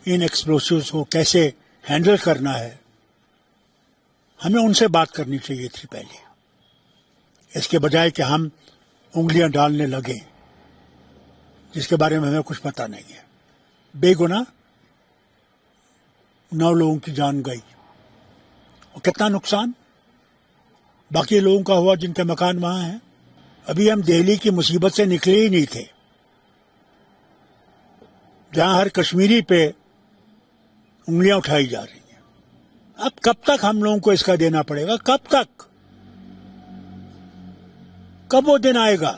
ان ایکسپلوسیوز کو کیسے ہینڈل کرنا ہے، ہمیں ان سے بات کرنی چاہیے تھی پہلے، اس کے بجائے کہ ہم انگلیاں ڈالنے لگیں جس کے بارے میں ہمیں کچھ پتہ نہیں ہے۔ بے گناہ 9 لوگوں کی جان گئی، اور کتنا نقصان باقی لوگوں کا ہوا جن کے مکان وہاں ہیں۔ ابھی ہم دہلی کی مصیبت سے نکلے ہی نہیں تھے، جہاں ہر کشمیری پہ انگلیاں اٹھائی جا رہی ہیں۔ اب کب تک ہم لوگوں کو اس کا دینا پڑے گا؟ کب تک؟ کب وہ دن آئے گا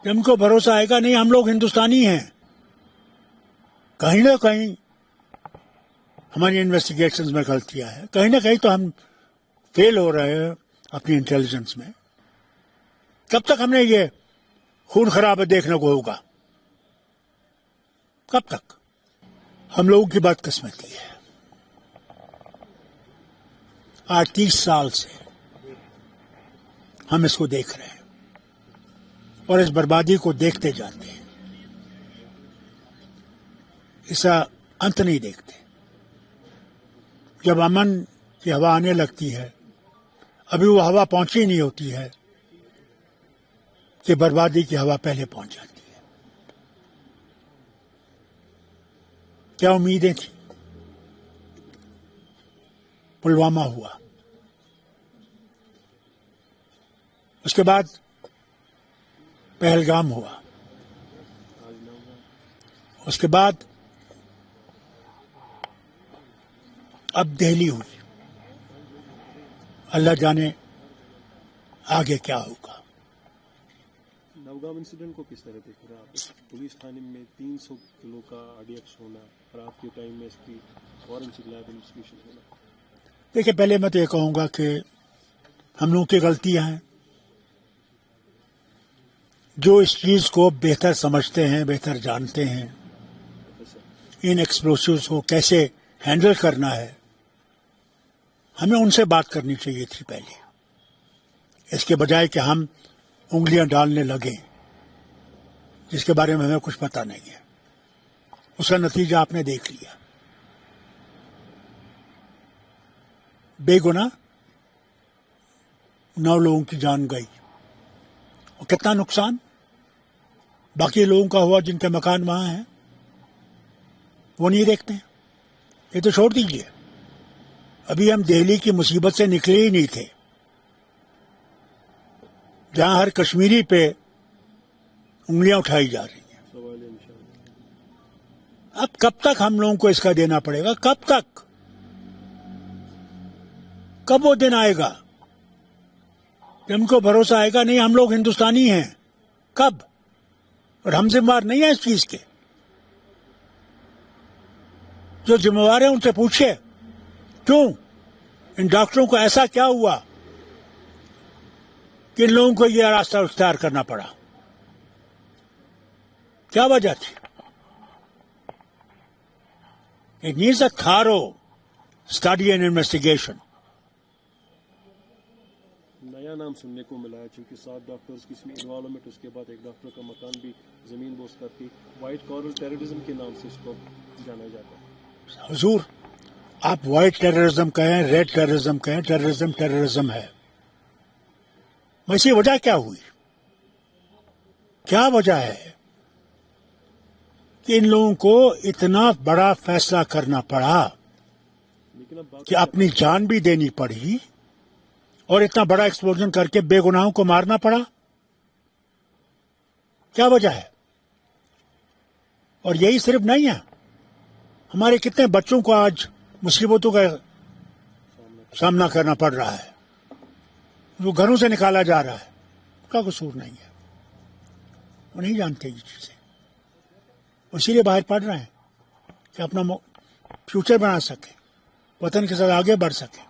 کہ ہم کو بھروسہ آئے گا نہیں ہم لوگ ہندوستانی ہیں؟ کہیں نہ کہیں ہماری انویسٹیگیشنز میں غلطیاں ہیں، کہیں نہ کہیں تو ہم فیل ہو رہے ہیں اپنی انٹیلیجنس میں۔ کب تک ہم نے یہ خون خرابہ دیکھنے کو ہوگا؟ کب تک؟ ہم لوگوں کی بدقسمتی ہے، آج 30 سال سے ہم اس کو دیکھ رہے ہیں اور اس بربادی کو دیکھتے جاتے ہیں، اس کا انت نہیں دیکھتے۔ جب امن کی ہوا آنے لگتی ہے، ابھی وہ ہوا پہنچی نہیں ہوتی ہے کہ بربادی کی ہوا پہلے پہنچ جاتی ہے۔ کیا امیدیں تھیں؟ پلوامہ ہوا، اس کے بعد پہلگام ہوا، اس کے بعد اب دہلی ہوئی۔ اللہ جانے آگے کیا ہوگا۔ نوگام انسیڈنٹ کو کس طرح دیکھ رہے ہیں آپ؟ پولیس تھانے میں 300 کلو کا RDX ہونا اور آپ کے ٹائم میں اس کی فورنسک لیب انویسٹیگیشن ہونا۔ دیکھیے، پہلے میں تو یہ کہوں گا کہ ہم لوگوں کی غلطیاں ہیں، جو اس چیز کو بہتر سمجھتے ہیں، بہتر جانتے ہیں، ان ایکسپلوسیوز کو کیسے ہینڈل کرنا ہے، ہمیں ان سے بات کرنی چاہیے تھی پہلے، اس کے بجائے کہ ہم انگلیاں ڈالنے لگیں جس کے بارے میں ہمیں کچھ پتہ نہیں ہے۔ اس کا نتیجہ آپ نے دیکھ لیا۔ بے گناہ 9 لوگوں کی جان گئی، اور کتنا نقصان باقی لوگوں کا ہوا جن کے مکان وہاں ہیں، وہ نہیں دیکھتے ہیں۔ یہ تو چھوڑ دیجیے، ابھی ہم دہلی کی مصیبت سے نکلے ہی نہیں تھے، جہاں ہر کشمیری پہ انگلیاں اٹھائی جا رہی ہیں۔ اب کب تک ہم لوگوں کو اس کا دینا پڑے گا؟ کب تک؟ کب وہ دن آئے گا کہ ہم کو بھروسہ آئے گا نہیں ہم لوگ ہندوستانی ہیں؟ کب؟ اور ہم ذمہ دار نہیں ہیں اس چیز کے۔ جو ذمہ دار ہیں ان سے پوچھے کیوں ان ڈاکٹروں کو ایسا کیا ہوا کہ ان لوگوں کو یہ راستہ اختیار کرنا پڑا؟ کیا وجہ تھی؟ It needs a thorough study and investigation. نیا نام سننے کو ملا ہے، چونکہ 7 ڈاکٹرز کی اس میں انوالومنٹ، اس کے بعد ایک ڈاکٹر کا مکان بھی زمین بوس کرتی، وائٹ کارل ٹیررزم کے نام سے اس کو جانا جاتا ہے۔ حضور، آپ وائٹ ٹیررزم کہیں، ریڈ ٹیررزم کہیں، ٹیررزم ہے۔ ویسی وجہ کیا ہوئی؟ کیا وجہ ہے کہ ان لوگوں کو اتنا بڑا فیصلہ کرنا پڑا کہ اپنی جان بھی دینی پڑی اور اتنا بڑا ایکسپلوژن کر کے بے گناہوں کو مارنا پڑا؟ کیا وجہ ہے؟ اور یہی صرف نہیں ہے، ہمارے کتنے بچوں کو آج مصیبتوں کا سامنا کرنا پڑ رہا ہے، وہ گھروں سے نکالا جا رہا ہے، ان کا قصور نہیں ہے، وہ نہیں جانتے یہ چیزیں، اسی لیے باہر پڑھ رہے ہیں کہ اپنا فیوچر بنا سکیں، وطن کے ساتھ آگے بڑھ سکیں۔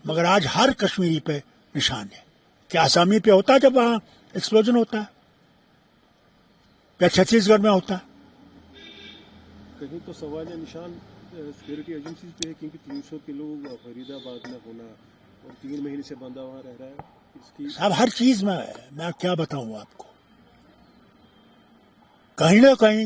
مگر آج ہر کشمیری پہ نشان ہے۔ کیا آسامی پہ ہوتا ہے جب وہاں ایکسپلوژن ہوتا ہے؟ کیا چھتیس گڑھ میں ہوتا ہے؟ کہیں تو سوال نشان سیکورٹی ایجنسیز پہ ہے، کیونکہ 300 کلو فرید آباد میں ہونا اور 3 مہینے سے بندہ وہاں رہ رہا ہے، اس کی صاحب ہر چیز میں کیا بتاؤں آپ کو، کہیں نہ کہیں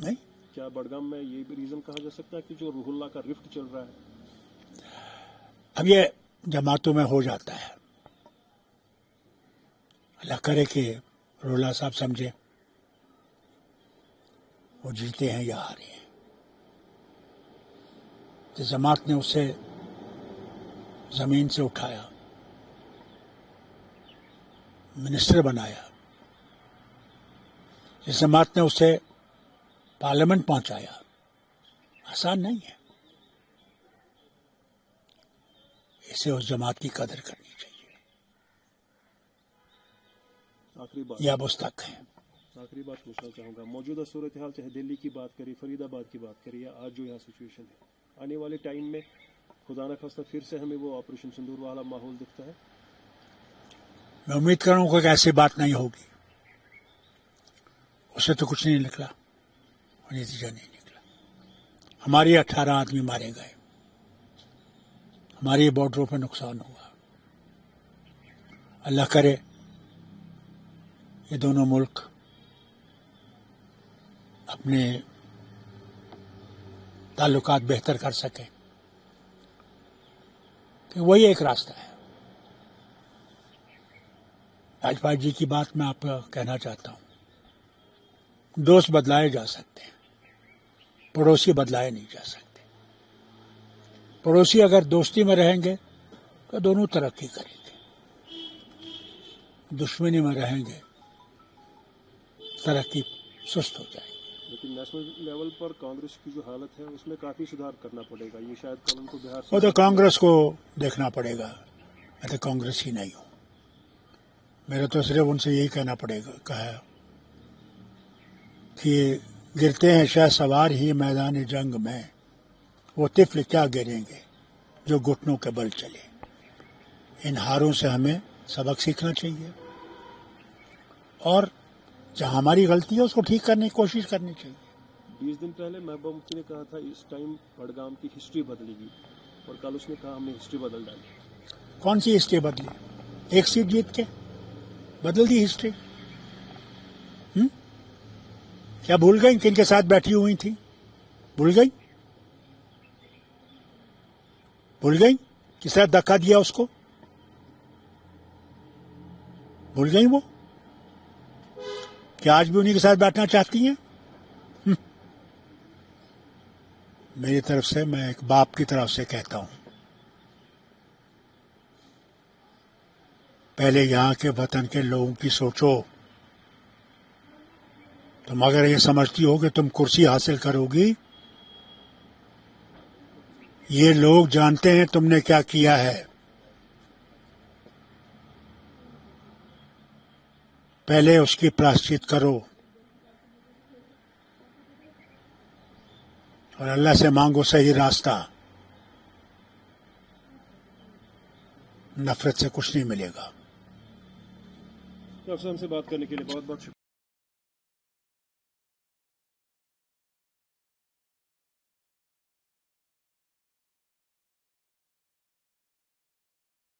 نہیں. کیا بڑگام میں یہ بھی ریزن کہا جا سکتا ہے کہ جو روح اللہ کا رفٹ چل رہا ہے؟ اب یہ جماعتوں میں ہو جاتا ہے. اللہ کرے کہ روح اللہ صاحب سمجھے وہ جیتے ہیں یا ہارے ہیں. جس جماعت نے اسے زمین سے اٹھایا، منسٹر بنایا، جس جماعت نے اسے پارلیمنٹ پہنچایا، آسان نہیں ہے. اسے اس جماعت کی قدر کرنی چاہیے. آخری بات یہ اب اس تک ہے. آخری بات پوچھنا چاہوں گا، موجودہ صورتحال چاہے دلی کی بات کری، فرید آباد کی بات کری، یا آج جو یہاں سچویشن ہے، آنے والے ٹائم میں خدا نہ خواستہ پھر سے ہمیں وہ آپریشن سندور والا ماحول دکھتا ہے؟ میں امید کر رہا ہوں کہ ایسی بات نہیں ہوگی. اس سے تو کچھ نہیں نکلا، نتیجہ نہیں نکلا. ہماری 18 آدمی مارے گئے، ہماری بارڈروں پہ نقصان ہوا. اللہ کرے یہ دونوں ملک اپنے تعلقات بہتر کر سکیں، کہ وہی ایک راستہ ہے. واجپئی جی کی بات میں آپ کو کہنا چاہتا ہوں، دوست بدلائے جا سکتے ہیں، پڑوسی بدلائے نہیں جا سکتے. پڑوسی اگر دوستی میں رہیں گے تو دونوں ترقی کریں گے، دشمنی میں رہیں گے ترقی سست ہو جائے گی. لیکن نیشنل لیول پر کانگریس کی جو حالت ہے اس میں کافی سدھار کرنا پڑے گا. یہ شاید کل ان کو بہار سے وہ تو کانگریس کو دیکھنا پڑے گا. میں تو کانگریس ہی نہیں ہوں. میرا تو صرف ان سے یہی کہنا پڑے گا کہا کہ گرتے ہیں شہ سوار ہی میدان جنگ میں، وہ طفل کیا گریں گے جو گھٹنوں کے بل چلے. ان ہاروں سے ہمیں سبق سیکھنا چاہیے، اور جہاں ہماری غلطی ہے اس کو ٹھیک کرنے کی کوشش کرنی چاہیے. 20 دن پہلے محبوبہ مفتی نے کہا تھا اس ٹائم بڑگام کی ہسٹری بدلے گی، اور کل اس نے کہا ہم نے ہسٹری بدل ڈالی. کون سی ہسٹری بدلی؟ ایک سیٹ جیت کے بدل دی ہسٹری؟ کیا بھول گئی کن کے ساتھ بیٹھی ہوئی تھی؟ بھول گئی؟ بھول گئی کس طرح دھکا دیا اس کو؟ بھول گئی وہ کہ آج بھی انہی کے ساتھ بیٹھنا چاہتی ہیں؟ میری طرف سے میں ایک باپ کی طرف سے کہتا ہوں، پہلے یہاں کے وطن کے لوگوں کی سوچو. تم اگر یہ سمجھتی ہو کہ تم کرسی حاصل کرو گی، یہ لوگ جانتے ہیں تم نے کیا کیا ہے. پہلے اس کی پراشچت کرو اور اللہ سے مانگو صحیح راستہ. نفرت سے کچھ نہیں ملے گا. ڈاکٹر صاحب سے بات کرنے کے لیے بہت بہت شکریہ.